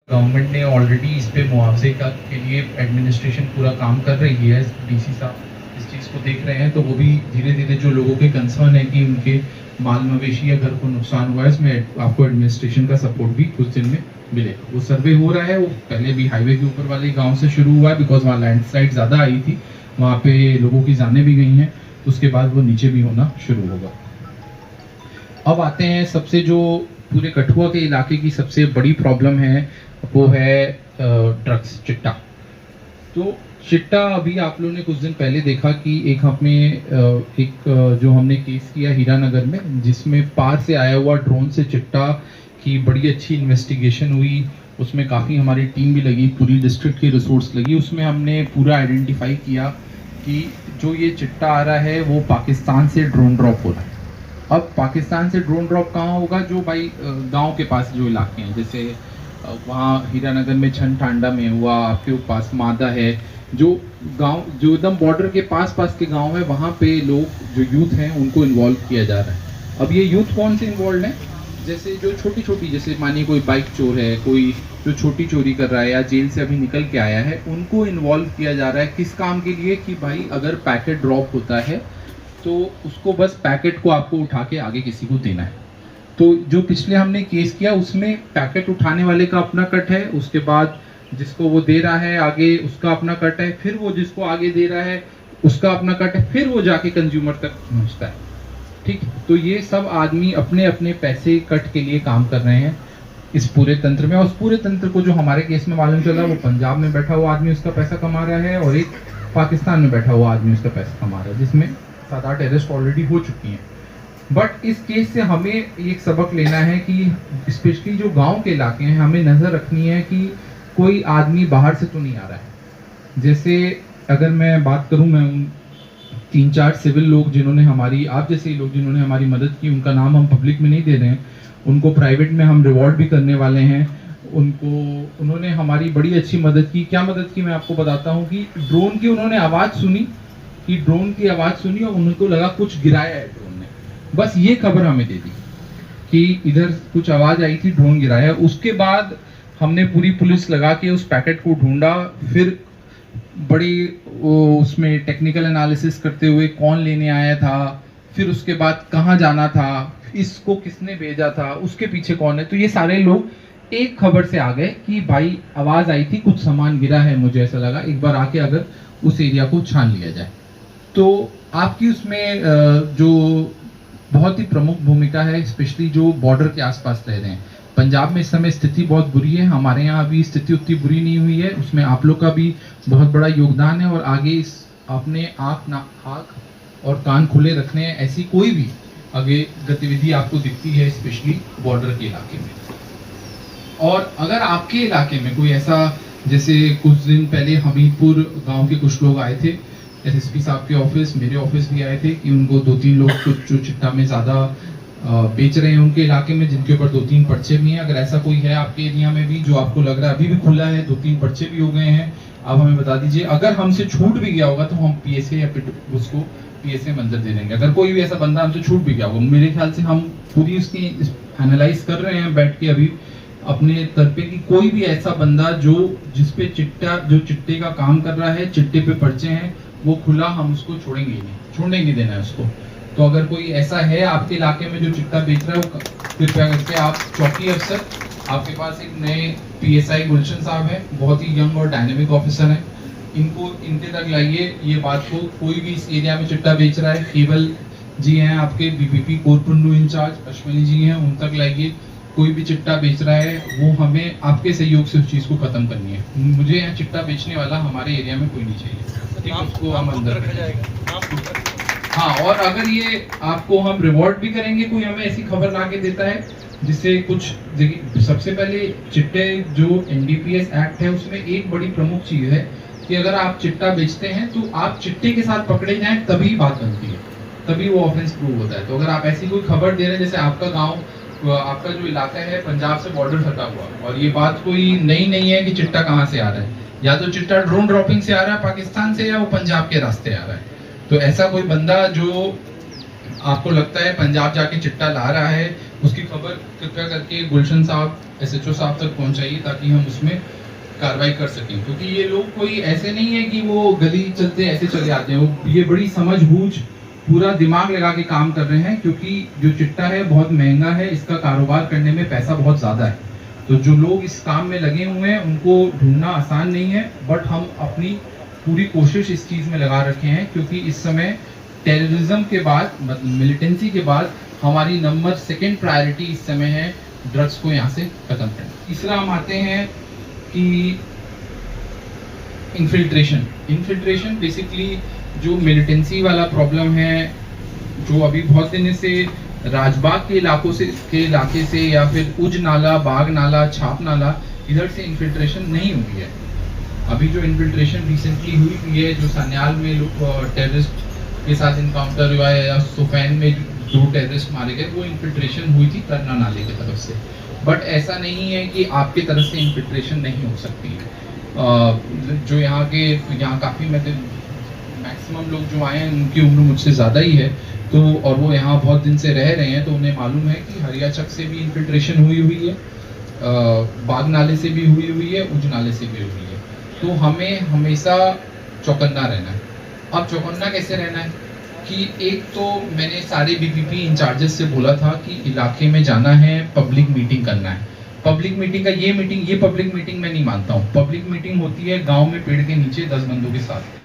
Government ने already इस पे मुआवजे का के लिए एडमिनिस्ट्रेशन पूरा काम कर रही है। डीसी साहब इस चीज़ को देख रहे हैं, तो वो भी धीरे धीरे जो लोगों के कंसर्न है कि उनके माल मवेशी या घर को नुकसान हुआ है, इसमें आपको एडमिनिस्ट्रेशन का सपोर्ट भी कुछ दिन में मिलेगा। वो सर्वे हो रहा है, वो पहले भी हाईवे के ऊपर वाले गाँव से शुरू हुआ है, बिकॉज वहाँ लैंडस्लाइड ज़्यादा आई थी, वहाँ पे लोगों की जानें भी गई हैं, तो उसके बाद वो नीचे भी होना शुरू होगा। अब आते हैं सबसे जो पूरे कठुआ के इलाके की सबसे बड़ी प्रॉब्लम है, वो है ड्रग्स, चिट्टा। तो चिट्टा अभी आप लोगों ने कुछ दिन पहले देखा कि एक जो हमने केस किया हीरानगर में, जिसमें पार से आया हुआ ड्रोन से चिट्टा की बड़ी अच्छी इन्वेस्टिगेशन हुई। उसमें काफ़ी हमारी टीम भी लगी, पूरी डिस्ट्रिक्ट की रिसोर्स लगी। उसमें हमने पूरा आइडेंटिफाई किया कि जो ये चिट्टा आ रहा है वो पाकिस्तान से ड्रोन ड्रॉप हो रहा है। अब पाकिस्तान से ड्रोन ड्रॉप कहाँ होगा? जो भाई गांव के पास जो इलाके हैं, जैसे वहाँ हीरानगर में छन टांडा में हुआ, आपके पास मादा है, जो गांव जो एकदम बॉर्डर के पास के गांव है, वहाँ पे लोग जो यूथ हैं उनको इन्वॉल्व किया जा रहा है। अब ये यूथ कौन से इन्वॉल्व है? जैसे जो छोटी जैसे मानिए कोई बाइक चोर है, कोई जो छोटी चोरी कर रहा है या जेल से अभी निकल के आया है, उनको इन्वॉल्व किया जा रहा है। किस काम के लिए? कि भाई अगर पैकेट ड्रॉप होता है तो उसको बस पैकेट को आपको उठा के आगे किसी को देना है। तो जो पिछले हमने केस किया उसमें पैकेट उठाने वाले का अपना कट है, उसके बाद जिसको वो दे रहा है आगे उसका अपना कट है, फिर वो जिसको आगे दे रहा है उसका अपना कट है, फिर वो जाके कंज्यूमर तक पहुंचता है। ठीक, तो ये सब आदमी अपने अपने पैसे कट के लिए काम कर रहे हैं इस पूरे तंत्र में। और उस पूरे तंत्र को जो हमारे केस में मालूम चला, वो पंजाब में बैठा हुआ आदमी उसका पैसा कमा रहा है और एक पाकिस्तान में बैठा हुआ आदमी उसका पैसा कमा रहा है, जिसमें 7-8 अरेस्ट ऑलरेडी हो चुकी हैं। बट इस केस से हमें एक सबक लेना है कि स्पेशली जो गांव के इलाके हैं, हमें नज़र रखनी है कि कोई आदमी बाहर से तो नहीं आ रहा है। जैसे अगर मैं बात करूं, मैं उन 3-4 सिविल लोग जिन्होंने हमारी, आप जैसे लोग जिन्होंने हमारी मदद की, उनका नाम हम पब्लिक में नहीं दे रहे हैं, उनको प्राइवेट में हम रिवॉर्ड भी करने वाले हैं। उन्होंने हमारी बड़ी अच्छी मदद की। क्या मदद की मैं आपको बताता हूँ कि ड्रोन की उन्होंने आवाज़ सुनी, और उनको लगा कुछ गिराया है ड्रोन ने, बस ये खबर हमें दे दी कि इधर कुछ आवाज आई थी, ड्रोन गिराया। उसके बाद हमने पूरी पुलिस लगा के उस पैकेट को ढूंढा, फिर बड़ी उसमें टेक्निकल एनालिसिस करते हुए कौन लेने आया था, फिर उसके बाद कहाँ जाना था, इसको किसने भेजा था, उसके पीछे कौन है। तो ये सारे लोग एक खबर से आ गए कि भाई आवाज आई थी, कुछ सामान गिरा है, मुझे ऐसा लगा, एक बार आके अगर उस एरिया को छान लिया जाए। तो आपकी उसमें जो बहुत ही प्रमुख भूमिका है, स्पेशली जो बॉर्डर के आसपास रह रहे हैं। पंजाब में इस समय स्थिति बहुत बुरी है, हमारे यहाँ अभी स्थिति उतनी बुरी नहीं हुई है, उसमें आप लोग का भी बहुत बड़ा योगदान है। और आगे इस अपने आँख और कान खुले रखने हैं, ऐसी कोई भी आगे गतिविधि आपको दिखती है स्पेशली बॉर्डर के इलाके में। और अगर आपके इलाके में कोई ऐसा, जैसे कुछ दिन पहले हमीरपुर गांव के कुछ लोग आए थे एसएसपी साहब के ऑफिस, मेरे ऑफिस भी आए थे कि उनको 2-3 लोग कुछ जो चिट्टा में ज़्यादा बेच रहे हैं उनके इलाके में, जिनके ऊपर 2-3 पर्चे भी हैं। अगर ऐसा कोई है आपके एरिया में भी जो आपको लग रहा है, अभी भी खुला है, 2-3 पर्चे भी हो गए हैं, आप हमें बता दीजिए। अगर हमसे छूट भी गया होगा तो हम पीएसए या उसको पीएसए मंजर दे देंगे। अगर कोई भी ऐसा बंदा हमसे छूट भी गया होगा, मेरे ख्याल से हम पूरी उसकी एनालाइज कर रहे हैं बैठ के अभी अपने तरफे की, कोई भी ऐसा बंदा जिसपे चिट्टे का काम कर रहा है, चिट्टे पे पर्चे हैं, वो खुला हम उसको छोड़ेंगे ही नहीं, छोड़ने नहीं देना है उसको। तो अगर कोई ऐसा है आपके इलाके में जो चिट्टा बेच रहा है, वो कृपया करके आप चौकी अफसर, आपके पास एक नए पीएसआई गुलशन साहब हैं, बहुत ही यंग और डायनेमिक ऑफिसर हैं, इनके तक लाइए ये बात को। कोई भी इस एरिया में चिट्टा बेच रहा है, केवल जी हैं आपके बीपीपी कोर पुन्नू इंचार्ज, अश्विनी जी हैं, उन तक लाइए। कोई भी चिट्टा बेच रहा है, वो हमें आपके सहयोग से उस चीज़ को खत्म करनी है। मुझे यहाँ चिट्टा बेचने वाला हमारे एरिया में कोई नहीं चाहिए, ठीक, उसको हम अंदर रखा जाएगा। हाँ, और अगर ये आपको हम रिवॉर्ड भी करेंगे, कोई हमें ऐसी खबर ला के देता है जिससे कुछ, देखिए सबसे पहले चिट्टे जो एनडीपीएस एक्ट है उसमें एक बड़ी प्रमुख चीज़ है कि अगर आप चिट्टा बेचते हैं तो आप चिट्टे के साथ पकड़े जाएं तभी बात बनती है, तभी वो ऑफेंस प्रूव होता है। तो अगर आप ऐसी कोई खबर दे रहे हैं, जैसे आपका गाँव, आपका जो इलाका है पंजाब से बॉर्डर सटा हुआ, और ये बात कोई नई नहीं है कि चिट्टा कहाँ से आ रहा है, या तो चिट्टा ड्रोन ड्रॉपिंग से आ रहा है पाकिस्तान से, या वो पंजाब के रास्ते आ रहा है। तो ऐसा कोई बंदा जो आपको लगता है पंजाब जाके चिट्टा ला रहा है, उसकी खबर कृपया करके गुलशन साहब SHO साहब तक पहुंचाइए ताकि हम उसमें कार्रवाई कर सकें, क्योंकि ये लोग कोई ऐसे नहीं है कि वो गली चलते ऐसे चले आते हैं, वो ये बड़ी समझबूझ पूरा दिमाग लगा के काम कर रहे हैं, क्योंकि जो चिट्टा है बहुत महंगा है, इसका कारोबार करने में पैसा बहुत ज़्यादा है। तो जो लोग इस काम में लगे हुए हैं उनको ढूंढना आसान नहीं है, बट हम अपनी पूरी कोशिश इस चीज़ में लगा रखे हैं, क्योंकि इस समय टेररिज्म के बाद मतलब मिलिटेंसी के बाद हमारी नंबर 2 प्रायोरिटी इस समय है ड्रग्स को यहाँ से खत्म करना। तीसरा हम आते हैं कि इन्फिल्ट्रेशन बेसिकली जो मिलिटेंसी वाला प्रॉब्लम है, जो अभी बहुत दिन से राजबाग के इलाके से या फिर उज नाला, बाग नाला, छाप नाला, इधर से इन्फिल्ट्रेशन नहीं हुई है। अभी जो इन्फिल्ट्रेशन रिसेंटली हुई है, जो सन्याल में टेररिस्ट के साथ इनकाउंटर हुआ है या सुफैन में 2 टेररिस्ट मारे गए, वो इन्फिल्ट्रेशन हुई थी करना नाले की तरफ से। बट ऐसा नहीं है कि आपके तरफ से इन्फिल्ट्रेशन नहीं हो सकती है। जो यहाँ काफ़ी मैक्सिमम लोग जो आए हैं उनकी उम्र मुझसे ज़्यादा ही है, तो और वो यहाँ बहुत दिन से रह रहे हैं, तो उन्हें मालूम है कि हरियाचक से भी इन्फिल्ट्रेशन हुई है, बाग नाले से भी हुई है, उज नाले से भी हुई है। तो हमें हमेशा चौकन्ना रहना है। अब चौकन्ना कैसे रहना है कि एक तो मैंने सारे BPP इंचार्जेस से बोला था कि इलाके में जाना है, पब्लिक मीटिंग करना है। पब्लिक मीटिंग का ये पब्लिक मीटिंग मैं नहीं मानता हूँ। पब्लिक मीटिंग होती है गांव में पेड़ के नीचे 10 बंदों के साथ।